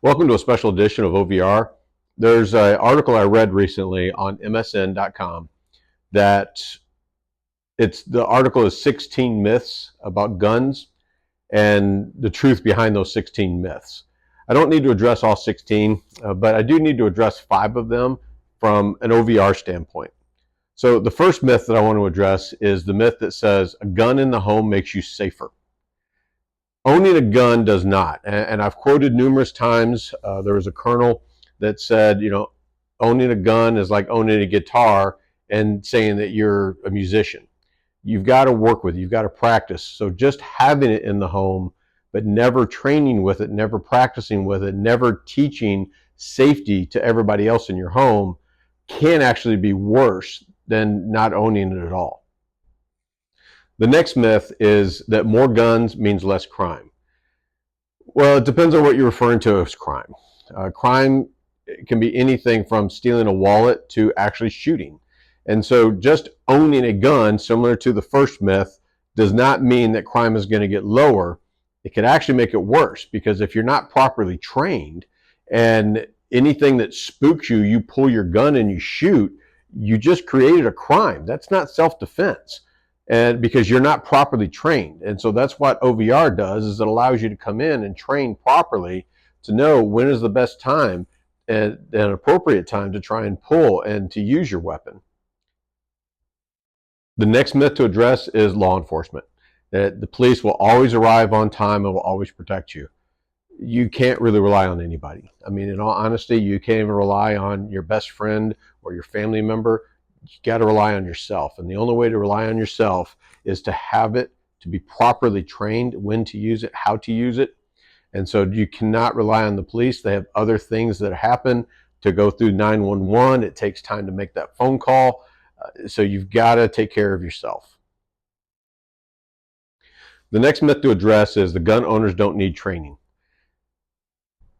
Welcome to a special edition of OVR. There's an article I read recently on MSN.com that the article is 16 myths about guns and the truth behind those 16 myths. I don't need to address all 16, but I do need to address 5 of them from an OVR standpoint. So the first myth that I want to address is the myth that says a gun in the home makes you safer. Owning a gun does not, and I've quoted numerous times. There was a colonel that said, owning a gun is like owning a guitar and saying that you're a musician. You've got to work with it. You've got to practice. So just having it in the home, but never training with it, never practicing with it, never teaching safety to everybody else in your home can actually be worse than not owning it at all. The next myth is that more guns means less crime. Well, it depends on what you're referring to as crime. Crime can be anything from stealing a wallet to actually shooting. And so just owning a gun, similar to the first myth, does not mean that crime is going to get lower. It could actually make it worse, because if you're not properly trained and anything that spooks you, you pull your gun and you shoot, you just created a crime. That's not self-defense. And because you're not properly trained. And so that's what OVR does, is it allows you to come in and train properly to know when is the best time and an appropriate time to try and pull and to use your weapon. The next myth to address is law enforcement, that the police will always arrive on time and will always protect you. You can't really rely on anybody. I mean, in all honesty, you can't even rely on your best friend or your family member. You got to rely on yourself. And the only way to rely on yourself is to have it, to be properly trained when to use it, how to use it. And so you cannot rely on the police. They have other things that happen to go through 911. It takes time to make that phone call. So you've got to take care of yourself. The next myth to address is the gun owners don't need training.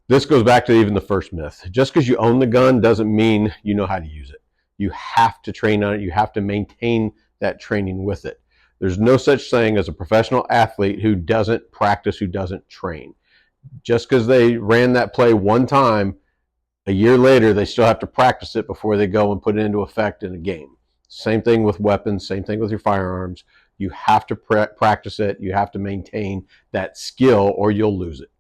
This goes back to even the first myth. Just because you own the gun doesn't mean you know how to use it. You have to train on it. You have to maintain that training with it. There's no such thing as a professional athlete who doesn't practice, who doesn't train. Just because they ran that play one time, a year later, they still have to practice it before they go and put it into effect in a game. Same thing with weapons, same thing with your firearms. You have to practice it. You have to maintain that skill or you'll lose it.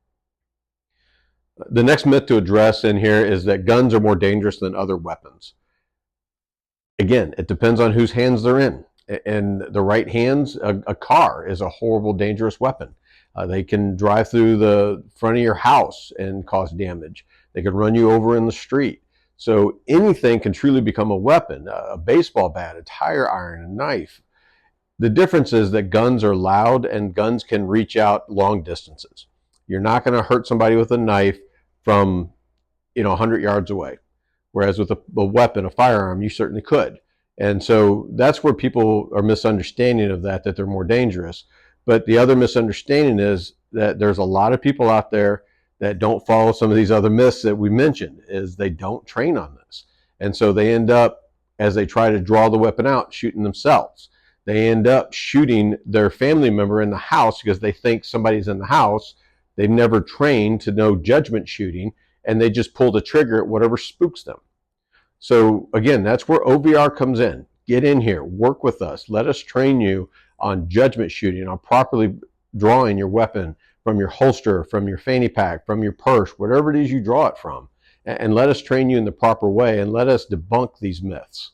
The next myth to address in here is that guns are more dangerous than other weapons. Again, it depends on whose hands they're in. In the right hands, a car is a horrible, dangerous weapon. They can drive through the front of your house and cause damage. They could run you over in the street. So anything can truly become a weapon, a baseball bat, a tire iron, a knife. The difference is that guns are loud and guns can reach out long distances. You're not going to hurt somebody with a knife from 100 yards away. Whereas with a weapon, a firearm, you certainly could. And so that's where people are misunderstanding of that they're more dangerous. But the other misunderstanding is that there's a lot of people out there that don't follow some of these other myths that we mentioned, is they don't train on this. And so they end up, as they try to draw the weapon out, shooting themselves. They end up shooting their family member in the house because they think somebody's in the house. They've never trained to know judgment shooting, and they just pull the trigger at whatever spooks them. So again, that's where OVR comes in. Get in here, work with us. Let us train you on judgment shooting, on properly drawing your weapon from your holster, from your fanny pack, from your purse, whatever it is you draw it from. And let us train you in the proper way, and let us debunk these myths.